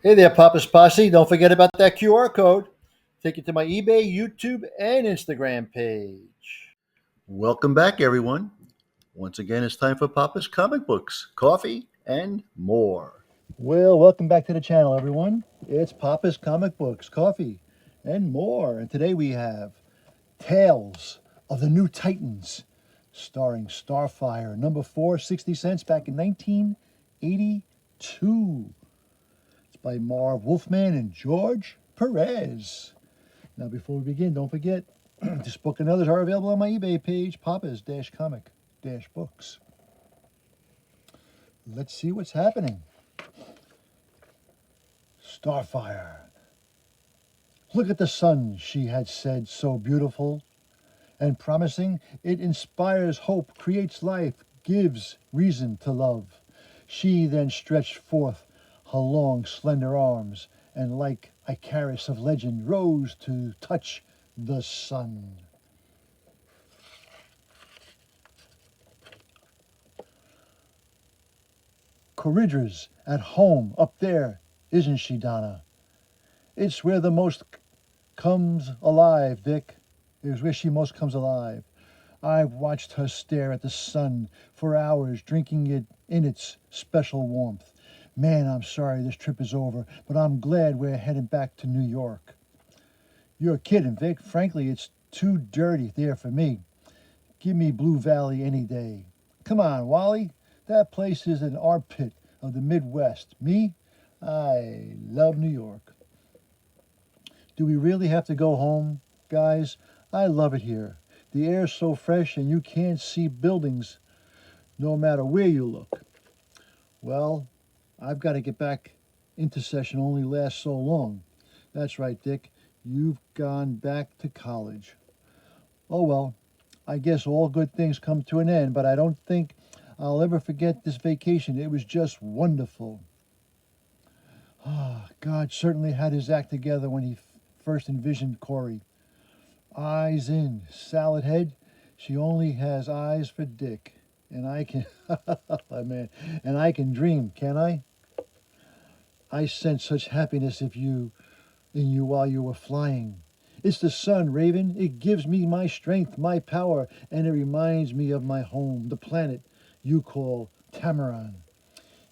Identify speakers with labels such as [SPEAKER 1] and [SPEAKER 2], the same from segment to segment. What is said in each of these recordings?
[SPEAKER 1] Hey there, Papa's Posse. Don't forget about that QR code. Take you to my eBay, YouTube, and Instagram page. Welcome back, everyone. Once again, it's time for Papa's Comic Books, Coffee, and more. Well, welcome back to the channel, everyone. It's Papa's Comic Books, Coffee, and more. And today we have Tales of the New Titans, starring Starfire, number 4, 60 cents, back in 1982. By Marv Wolfman and George Perez. Now, before we begin, don't forget, this book and others are available on my eBay page, Papa's-Comic-Books. Let's see what's happening. Starfire. Look at the sun, she had said, so beautiful and promising. It inspires hope, creates life, gives reason to love. She then stretched forth her long, slender arms, and like Icarus of legend, rose to touch the sun. Corridra's at home up there, isn't she, Donna? It's where the most comes alive, Dick. It's where she most comes alive. I've watched her stare at the sun for hours, drinking it in its special warmth. Man, I'm sorry this trip is over, but I'm glad we're heading back to New York. You're kidding, Vic. Frankly, it's too dirty there for me. Give me Blue Valley any day. Come on, Wally. That place is an armpit of the Midwest. Me? I love New York. Do we really have to go home, guys? I love it here. The air's so fresh and you can't see buildings no matter where you look. Well, I've got to get back. Intercession only lasts so long. That's right, Dick. You've gone back to college. Oh well, I guess all good things come to an end, but I don't think I'll ever forget this vacation. It was just wonderful. God certainly had his act together when he first envisioned Corey. Eyes in, salad head. She only has eyes for Dick. And I can, man, and I can dream, can I? I sense such happiness in you while you were flying. It's the sun, Raven. It gives me my strength, my power, and it reminds me of my home, the planet you call Tamaran.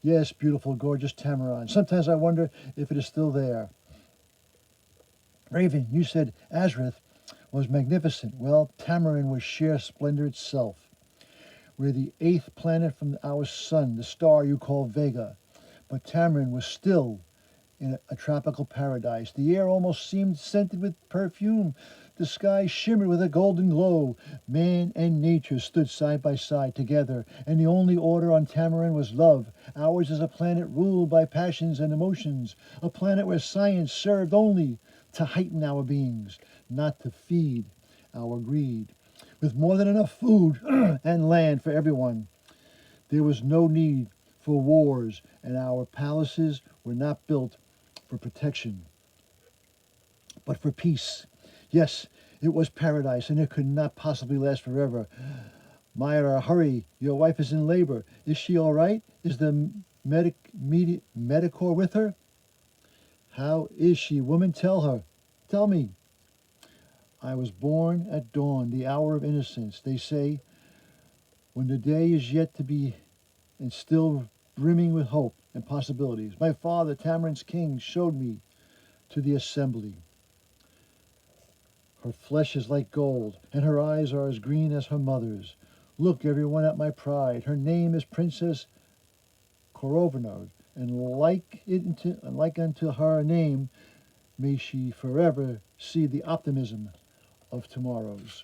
[SPEAKER 1] Yes, beautiful, gorgeous Tamaran. Sometimes I wonder if it is still there. Raven, you said Azrith was magnificent. Well, Tamaran was sheer splendor itself. We're the 8th planet from our sun, the star you call Vega. But Tamaran was still in a tropical paradise. The air almost seemed scented with perfume. The sky shimmered with a golden glow. Man and nature stood side by side together, and the only order on Tamaran was love. Ours is a planet ruled by passions and emotions, a planet where science served only to heighten our beings, not to feed our greed. With more than enough food and land for everyone, there was no need for wars, and our palaces were not built for protection, but for peace. Yes, it was paradise, and it could not possibly last forever. Myra, hurry, your wife is in labor. Is she all right? Is the Medicor with her? How is she, woman? Tell her. Tell me. I was born at dawn, the hour of innocence. They say, when the day is yet to be and still brimming with hope and possibilities. My father, Tamaran's king, showed me to the assembly. Her flesh is like gold, and her eyes are as green as her mother's. Look, everyone, at my pride. Her name is Princess Korovna, and like unto her name, may she forever see the optimism of tomorrows.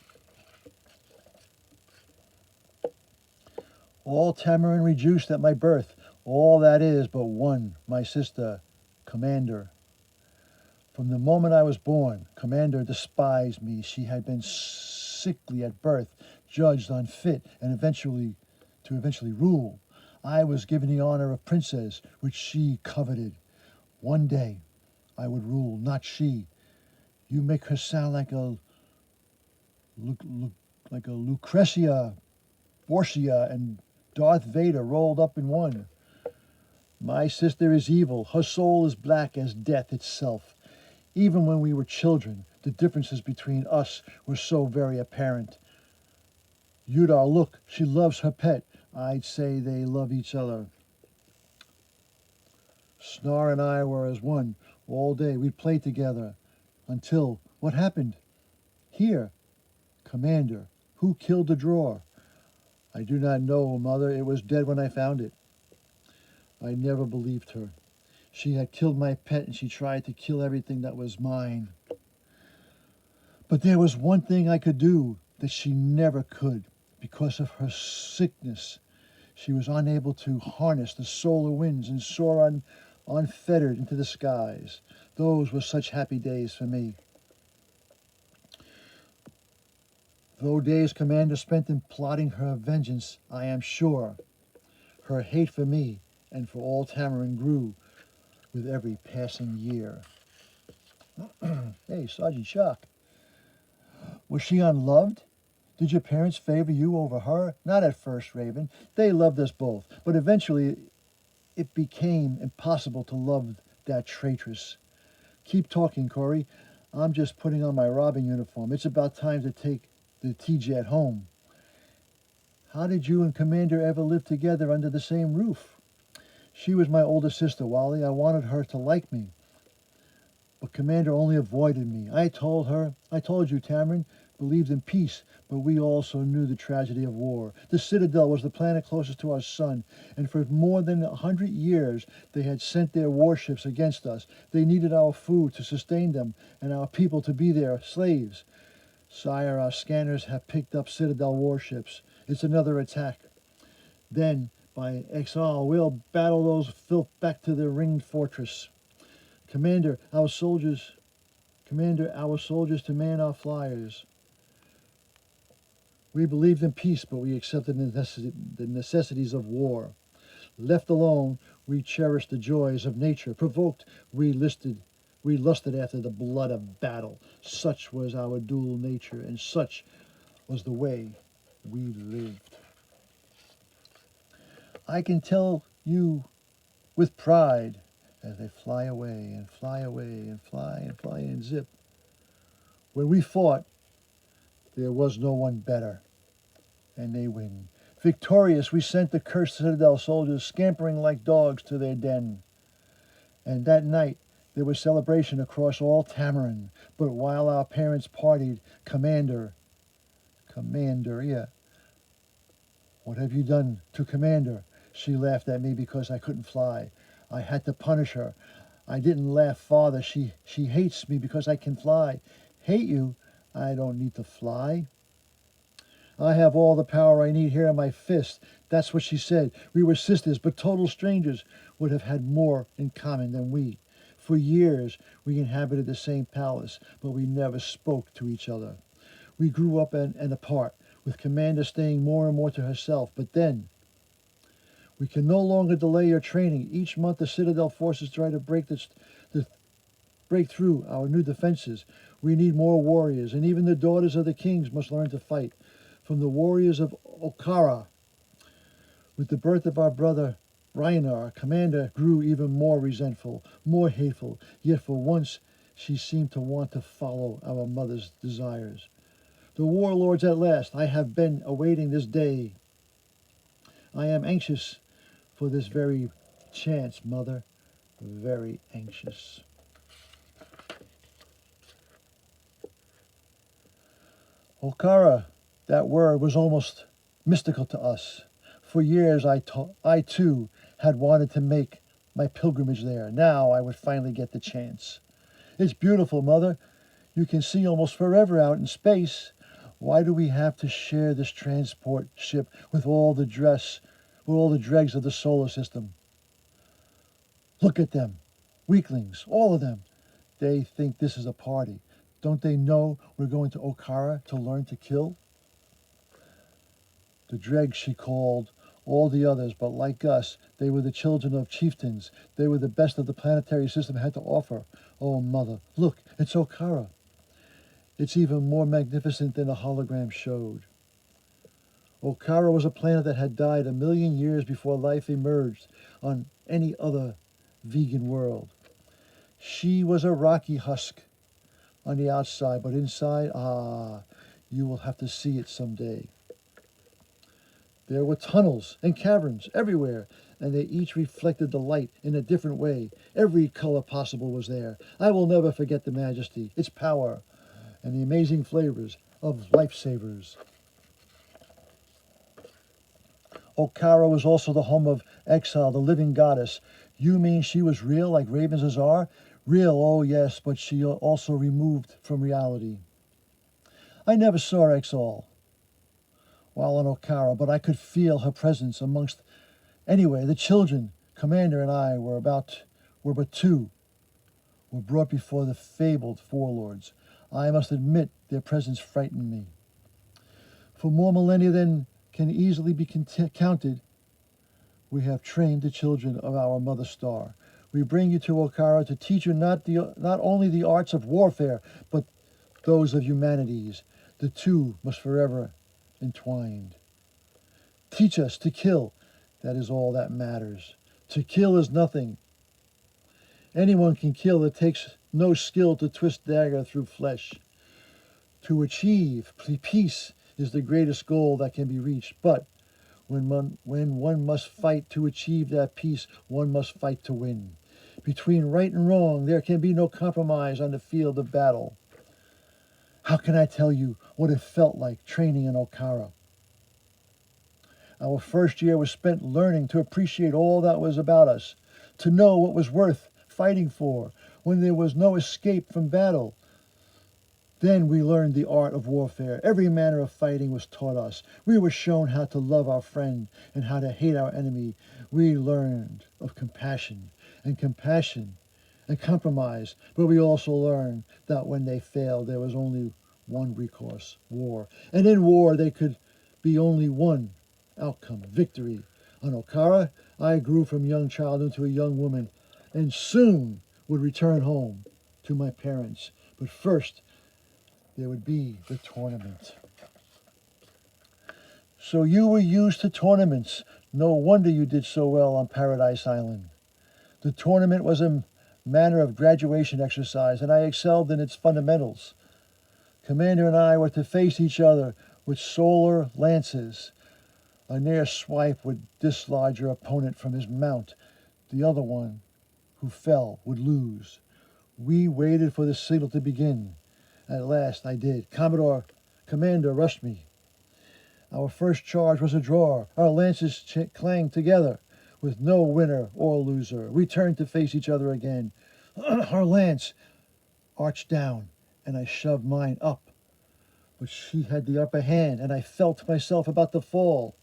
[SPEAKER 1] All Tamaran rejoiced at my birth, all that is but one, my sister, Commander. From the moment I was born, Commander despised me. She had been sickly at birth, judged unfit, and eventually rule. I was given the honor of princess, which she coveted. One day, I would rule, not she. You make her sound like a Lucretia, Borgia, and Darth Vader rolled up in one. My sister is evil. Her soul is black as death itself. Even when we were children, the differences between us were so very apparent. Yudar, look, she loves her pet. I'd say they love each other. Snar and I were as one. All day we played together. Until, what happened? Here, Commander, who killed the drawer? I do not know, Mother. It was dead when I found it. I never believed her. She had killed my pet and she tried to kill everything that was mine. But there was one thing I could do that she never could. Because of her sickness, she was unable to harness the solar winds and soar unfettered into the skies. Those were such happy days for me. Though days Commander spent in plotting her vengeance, I am sure her hate for me and for all Tamarin grew with every passing year. Hey, Sergeant Shock. Was she unloved? Did your parents favor you over her? Not at first, Raven. They loved us both, but eventually it became impossible to love that traitress. Keep talking, Corey. I'm just putting on my Robin uniform. It's about time to take the T-Jet home. How did you and Commander ever live together under the same roof? She was my older sister, Wally. I wanted her to like me. But Commander only avoided me. I told you, Tamarin, believed in peace, but we also knew the tragedy of war. The Citadel was the planet closest to our sun, and for more than 100 years they had sent their warships against us. They needed our food to sustain them, and our people to be their slaves. Sire, our scanners have picked up Citadel warships. It's another attack. Then, by Exal, we'll battle those filth back to their ringed fortress. Commander, our soldiers to man our flyers. We believed in peace, but we accepted the necessities of war. Left alone, we cherished the joys of nature. Provoked, we lusted after the blood of battle. Such was our dual nature, and such was the way we lived. I can tell you with pride as they fly away and fly away and fly and zip. When we fought, there was no one better, and they win. Victorious, we sent the cursed Citadel soldiers scampering like dogs to their den. And that night, there was celebration across all Tamarin. But while our parents partied, Commander, yeah. What have you done to Commander? She laughed at me because I couldn't fly. I had to punish her. I didn't laugh farther. She hates me because I can fly. Hate you? I don't need to fly. I have all the power I need here in my fist. That's what she said. We were sisters, but total strangers would have had more in common than we. For years, we inhabited the same palace, but we never spoke to each other. We grew up and apart, with Commander staying more and more to herself. But then, we can no longer delay your training. Each month, the Citadel forces try to break through our new defenses. We need more warriors, and even the daughters of the kings must learn to fight. From the warriors of Okara, with the birth of our brother Rainar, Commander grew even more resentful, more hateful. Yet for once, she seemed to want to follow our mother's desires. The warlords at last. I have been awaiting this day. I am anxious for this very chance, Mother. Very anxious. Okara, that word was almost mystical to us. For years I too had wanted to make my pilgrimage there. Now I would finally get the chance. It's beautiful, Mother. You can see almost forever out in space. Why do we have to share this transport ship with all the dregs of the solar system? Look at them. Weaklings, all of them. They think this is a party. Don't they know we're going to Okara to learn to kill? The dregs she called all the others, but like us, they were the children of chieftains. They were the best of the planetary system had to offer. Oh, Mother, look, it's Okara. It's even more magnificent than the hologram showed. Okara was a planet that had died a million years before life emerged on any other vegan world. She was a rocky husk on the outside, but inside, you will have to see it someday. There were tunnels and caverns everywhere, and they each reflected the light in a different way. Every color possible was there. I will never forget the majesty, its power, and the amazing flavors of lifesavers. Okara was also the home of Exile, the living goddess. You mean she was real like Raven's Azar? Real, oh yes, but she also removed from reality. I never saw Exile while on Okara, but I could feel her presence amongst. Anyway, the children, Commander and I, were but two, were brought before the fabled Warlords. I must admit their presence frightened me. For more millennia than can easily be counted, we have trained the children of our mother star. We bring you to Okara to teach you not only the arts of warfare, but those of humanities. The two must forever entwined. Teach us to kill. That is all that matters. To kill is nothing. Anyone can kill. It takes no skill to twist dagger through flesh. To achieve peace is the greatest goal that can be reached. But when one must fight to achieve that peace, one must fight to win. Between right and wrong, there can be no compromise on the field of battle. How can I tell you what it felt like training in Okara? Our first year was spent learning to appreciate all that was about us, to know what was worth fighting for when there was no escape from battle. Then we learned the art of warfare. Every manner of fighting was taught us. We were shown how to love our friend and how to hate our enemy. We learned of compassion and compromise, but we also learned that when they failed, there was only one recourse, war. And in war, there could be only one outcome, victory. On Okara, I grew from young child into a young woman and soon would return home to my parents. But first, there would be the tournament. So you were used to tournaments. No wonder you did so well on Paradise Island. The tournament was a manner of graduation exercise, and I excelled in its fundamentals. Commander and I were to face each other with solar lances. A near swipe would dislodge your opponent from his mount. The other one, who fell, would lose. We waited for the signal to begin. At last I did. Commander rushed me. Our first charge was a draw. Our lances clanged together with no winner or loser. We turned to face each other again. Her lance arched down, and I shoved mine up. But she had the upper hand, and I felt myself about to fall.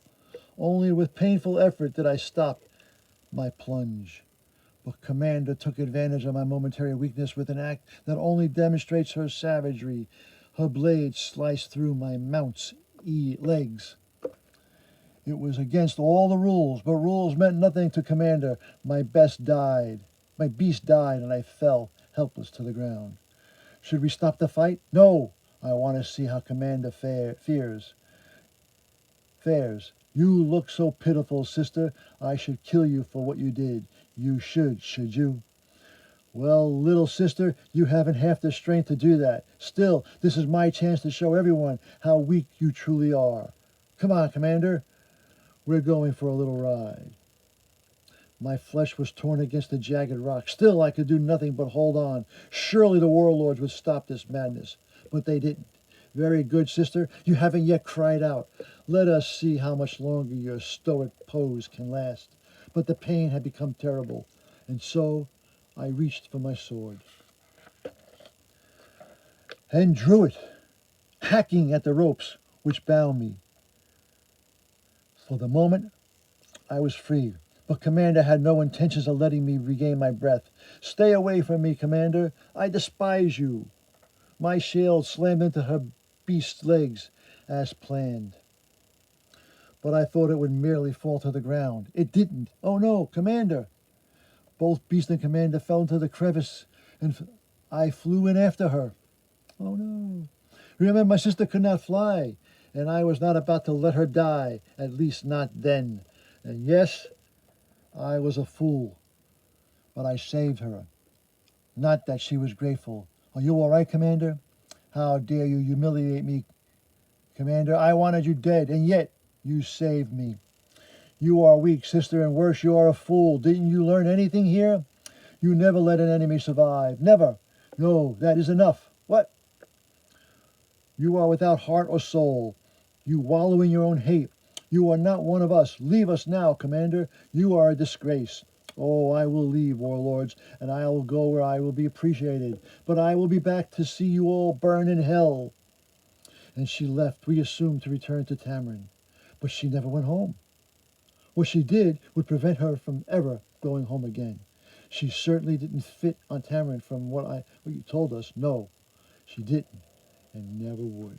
[SPEAKER 1] Only with painful effort did I stop my plunge. But Commander took advantage of my momentary weakness with an act that only demonstrates her savagery. Her blade sliced through my mount's legs. It was against all the rules, but rules meant nothing to Commander. My beast died, and I fell helpless to the ground. Should we stop the fight? No. I want to see how Commander fares. You look so pitiful, sister. I should kill you for what you did. You should you? Well, little sister, you haven't half the strength to do that. Still, this is my chance to show everyone how weak you truly are. Come on, Commander. We're going for a little ride. My flesh was torn against the jagged rock. Still, I could do nothing but hold on. Surely the warlords would stop this madness. But they didn't. Very good, sister. You haven't yet cried out. Let us see how much longer your stoic pose can last. But the pain had become terrible, and so I reached for my sword and drew it, hacking at the ropes which bound me. For the moment, I was free, but Commander had no intentions of letting me regain my breath. Stay away from me, Commander. I despise you. My shield slammed into her beast's legs as planned. But I thought it would merely fall to the ground. It didn't. Oh no, Commander! Both Beast and Commander fell into the crevice, and I flew in after her. Oh no. Remember, my sister could not fly. and I was not about to let her die, at least not then. And yes, I was a fool, but I saved her. Not that she was grateful. Are you all right, Commander? How dare you humiliate me, Commander? I wanted you dead, and yet you saved me. You are weak, sister, and worse, you are a fool. Didn't you learn anything here? You never let an enemy survive. Never. No, that is enough. What? You are without heart or soul. You wallow in your own hate. You are not one of us. Leave us now, Commander. You are a disgrace. Oh, I will leave, warlords, and I will go where I will be appreciated. But I will be back to see you all burn in hell. And she left, we assumed, to return to Tamarin. But she never went home. What she did would prevent her from ever going home again. She certainly didn't fit on Tamarin from what you told us. No, she didn't and never would.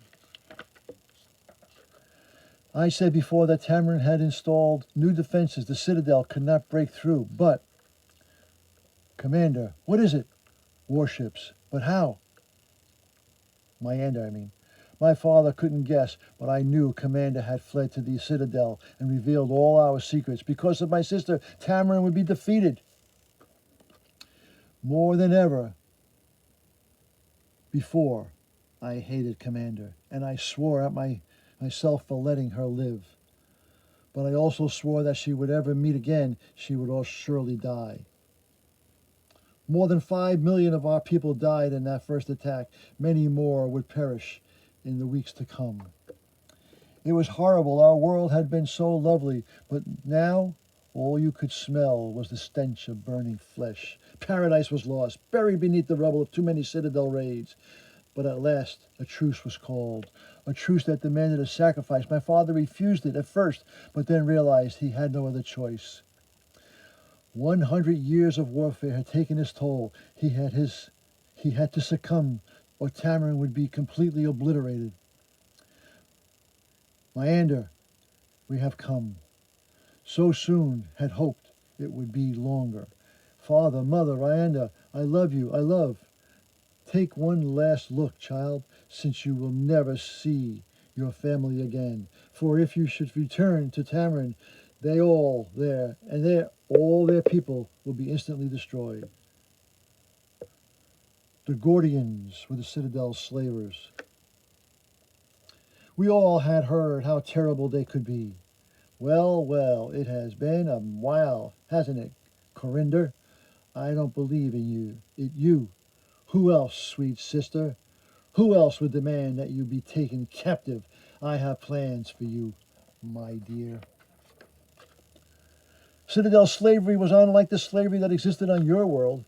[SPEAKER 1] I said before that Tamarin had installed new defenses the Citadel could not break through. But, Commander, what is it? Warships. But how? Myander, I mean. My father couldn't guess, but I knew Commander had fled to the Citadel and revealed all our secrets. Because of my sister, Tamarin would be defeated. More than ever before, I hated Commander, and I swore at myself for letting her live. But I also swore that she would ever meet again, she would all surely die. More than 5 million of our people died in that first attack. Many more would perish in the weeks to come. It was horrible. Our world had been so lovely, but now all you could smell was the stench of burning flesh. Paradise was lost, buried beneath the rubble of too many Citadel raids. But at last, a truce was called, a truce that demanded a sacrifice. My father refused it at first, but then realized he had no other choice. 100 years of warfare had taken its toll. He had to succumb, or Tamarin would be completely obliterated. Myander, we have come. So soon, had hoped it would be longer. Father, mother, Myander, I love you, I love. Take one last look, child, since you will never see your family again. For if you should return to Tamarin, all their people will be instantly destroyed. The Gordians were the Citadel's slavers. We all had heard how terrible they could be. Well, well, it has been a while, hasn't it, Corinder? I don't believe in you. Who else, sweet sister? Who else would demand that you be taken captive? I have plans for you, my dear. Citadel slavery was unlike the slavery that existed on your world.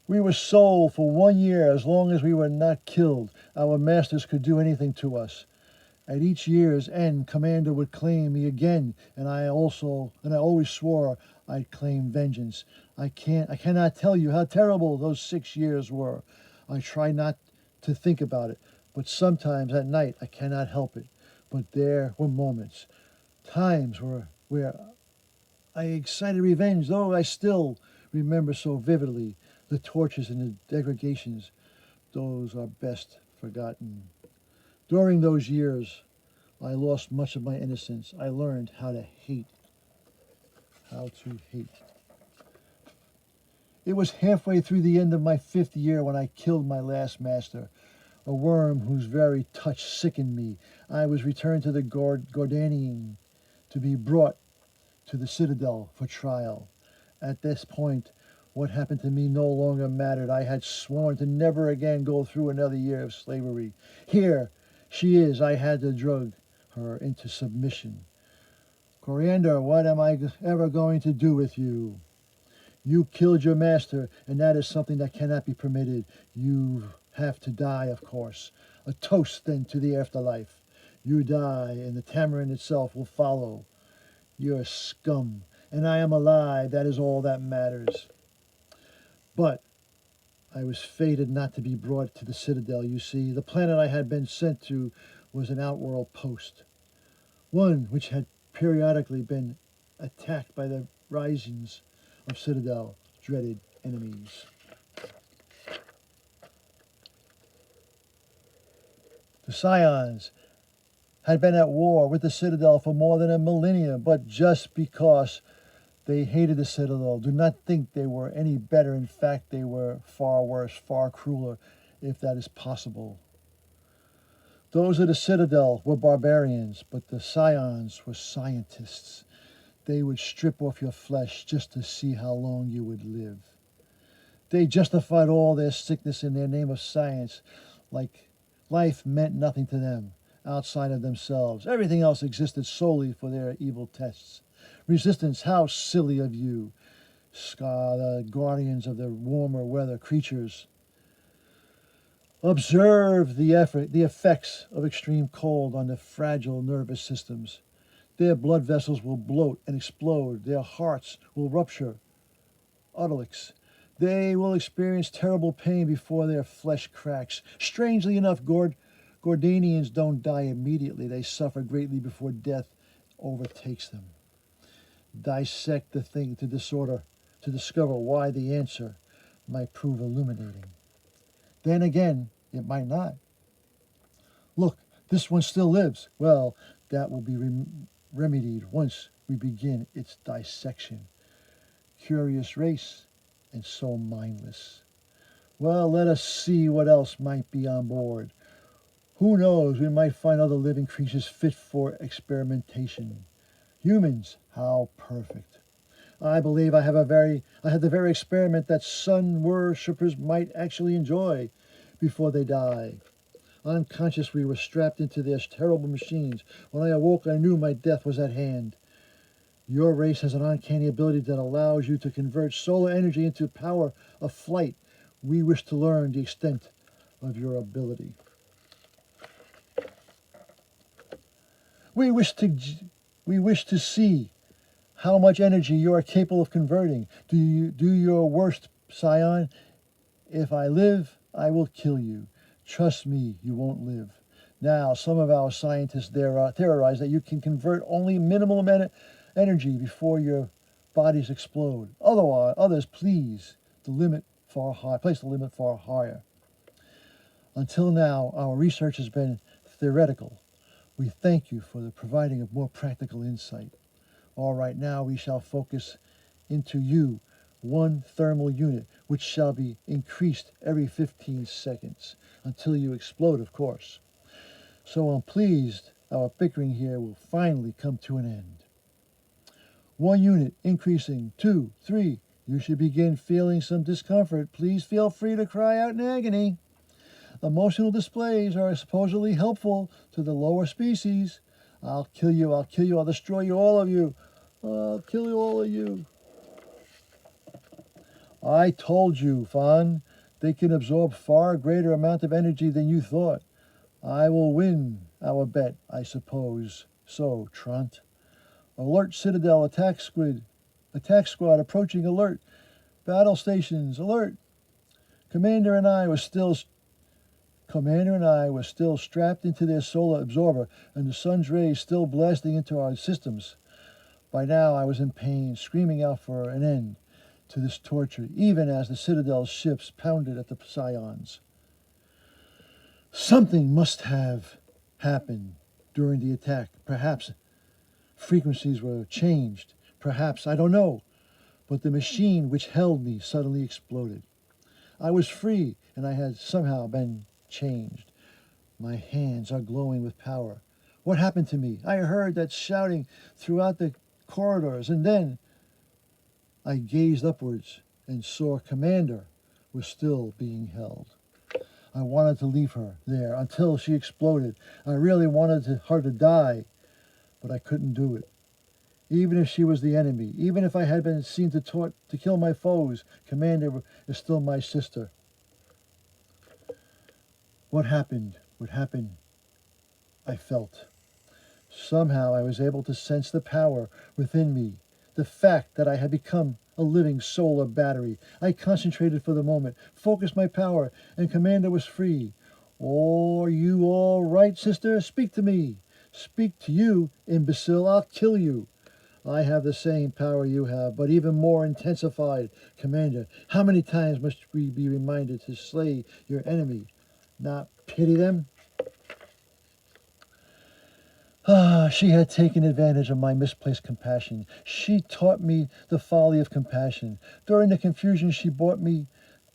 [SPEAKER 1] We were sold for 1 year. As long as we were not killed, our masters could do anything to us. At each year's end, Commander would claim me again, and I always swore I'd claim vengeance. I cannot tell you how terrible those 6 years were. I try not to think about it, but sometimes at night I cannot help it. But there were moments, times where I excited revenge, though I still remember so vividly the tortures and the degradations. Those are best forgotten. During those years, I lost much of my innocence. I learned how to hate. It was halfway through the end of my 5th year when I killed my last master, a worm whose very touch sickened me. I was returned to the Gordanian to be brought to the Citadel for trial. At this point, what happened to me no longer mattered. I had sworn to never again go through another year of slavery. Here she is. I had to drug her into submission. Coriander, what am I ever going to do with you? You killed your master, and that is something that cannot be permitted. You have to die, of course. A toast, then, to the afterlife. You die, and the Tamarin itself will follow. You're scum, and I am alive. That is all that matters. But I was fated not to be brought to the Citadel, you see. The planet I had been sent to was an outworld post, one which had periodically been attacked by the risings of Citadel dreaded enemies. The Scions had been at war with the Citadel for more than a millennia, but just because they hated the Citadel, do not think they were any better. In fact, they were far worse, far crueler, if that is possible. Those of the Citadel were barbarians, but the Scions were scientists. They would strip off your flesh just to see how long you would live. They justified all their sickness in their name of science, like life meant nothing to them outside of themselves. Everything else existed solely for their evil tests. Resistance, how silly of you, the guardians of the warmer weather creatures. Observe the effects of extreme cold on the fragile nervous systems. Their blood vessels will bloat and explode. Their hearts will rupture. Autolyx. They will experience terrible pain before their flesh cracks. Strangely enough, Gordanians don't die immediately. They suffer greatly before death overtakes them. Dissect the thing to discover why the answer might prove illuminating. Then again, it might not. Look, this one still lives. Well, that will be remedied once we begin its dissection. Curious race, and so mindless. Well, let us see what else might be on board. Who knows, we might find other living creatures fit for experimentation. Humans, how perfect. I believe I had the very experiment that sun worshippers might actually enjoy before they die. Unconscious, we were strapped into their terrible machines. When I awoke, I knew my death was at hand. Your race has an uncanny ability that allows you to convert solar energy into power of flight. We wish to learn the extent of your ability. We wish to see how much energy you are capable of converting. Do your worst, Scion. If I live, I will kill you. Trust me, you won't live. Now, some of our scientists theorize that you can convert only minimal energy before your bodies explode. Others, place the limit far higher. Until now, our research has been theoretical. We thank you for the providing of more practical insight. All right, now we shall focus into you one thermal unit, which shall be increased every 15 seconds, until you explode, of course. So I'm pleased our bickering here will finally come to an end. 1 unit increasing, 2, 3. You should begin feeling some discomfort. Please feel free to cry out in agony. Emotional displays are supposedly helpful to the lower species. I'll kill you, I'll destroy you, all of you. I'll kill you, all of you. I told you, Fawn, they can absorb far greater amount of energy than you thought. I will win our bet, I suppose. So, Trant. Alert Citadel attack squad approaching alert. Battle stations, alert. Commander and I were still strapped into their solar absorber, and the sun's rays still blasting into our systems. By now I was in pain, screaming out for an end to this torture, even as the Citadel's ships pounded at the Scions. Something must have happened during the attack. Perhaps frequencies were changed. Perhaps, I don't know. But the machine which held me suddenly exploded. I was free, and I had somehow been changed. My hands are glowing with power. What happened to me? I heard that shouting throughout the corridors, and then I gazed upwards and saw Commander was still being held. I wanted to leave her there until she exploded. I really wanted her to die, but I couldn't do it. Even if she was the enemy, even if I had been seen to kill my foes, Commander is still my sister. What happened? I felt. Somehow I was able to sense the power within me, the fact that I had become a living solar battery. I concentrated for the moment, focused my power, and Commander was free. Are you all right, sister? Speak to me. Speak to you, imbecile. I'll kill you. I have the same power you have, but even more intensified. Commander, how many times must we be reminded to slay your enemy, not pity them? She had taken advantage of my misplaced compassion. She taught me the folly of compassion. During the confusion, she brought me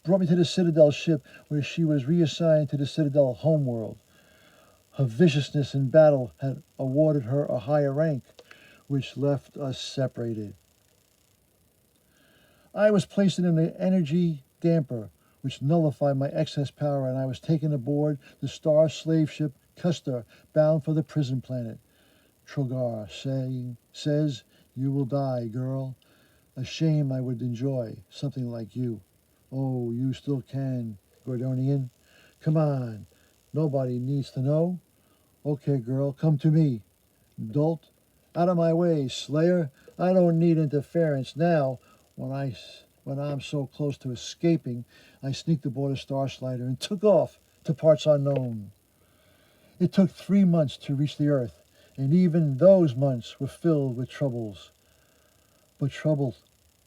[SPEAKER 1] to the Citadel ship, where she was reassigned to the Citadel homeworld. Her viciousness in battle had awarded her a higher rank, which left us separated. I was placed in an energy damper, which nullified my excess power, and I was taken aboard the star slave ship Custer, bound for the prison planet. Trogar says, "You will die, girl. A shame I would enjoy something like you." Oh, you still can, Gordonian. Come on. Nobody needs to know. Okay, girl, come to me. Dolt, out of my way, Slayer. I don't need interference now. When I'm so close to escaping, I sneaked aboard a Starslider and took off to parts unknown. It took 3 months to reach the Earth, and even those months were filled with troubles. But trouble,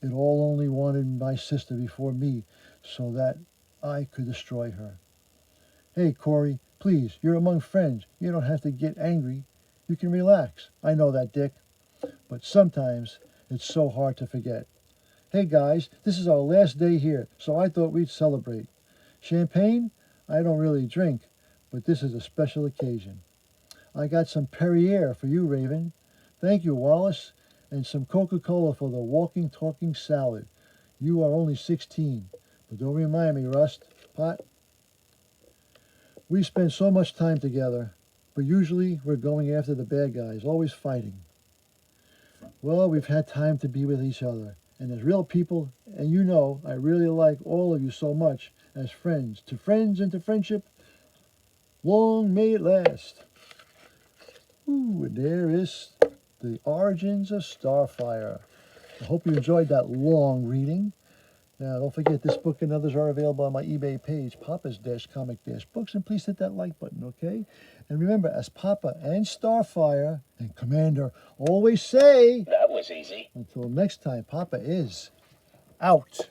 [SPEAKER 1] it all only wanted my sister before me, so that I could destroy her. Hey, Corey, please, you're among friends. You don't have to get angry. You can relax. I know that, Dick. But sometimes it's so hard to forget. Hey, guys, this is our last day here, so I thought we'd celebrate. Champagne? I don't really drink, but this is a special occasion. I got some Perrier for you, Raven. Thank you, Wallace. And some Coca-Cola for the walking, talking salad. You are only 16, but don't remind me, Rust. Pot? We spend so much time together, but usually we're going after the bad guys, always fighting. Well, we've had time to be with each other, and as real people, and you know I really like all of you so much as friends. To friends and to friendship, long may it last. Ooh, and there is the origins of Starfire. I hope you enjoyed that long reading. Now, don't forget, this book and others are available on my eBay page, Papa's-Comic-Books, and please hit that like button, okay? And remember, as Papa and Starfire and Commander always say,
[SPEAKER 2] that was easy.
[SPEAKER 1] Until next time, Papa is out.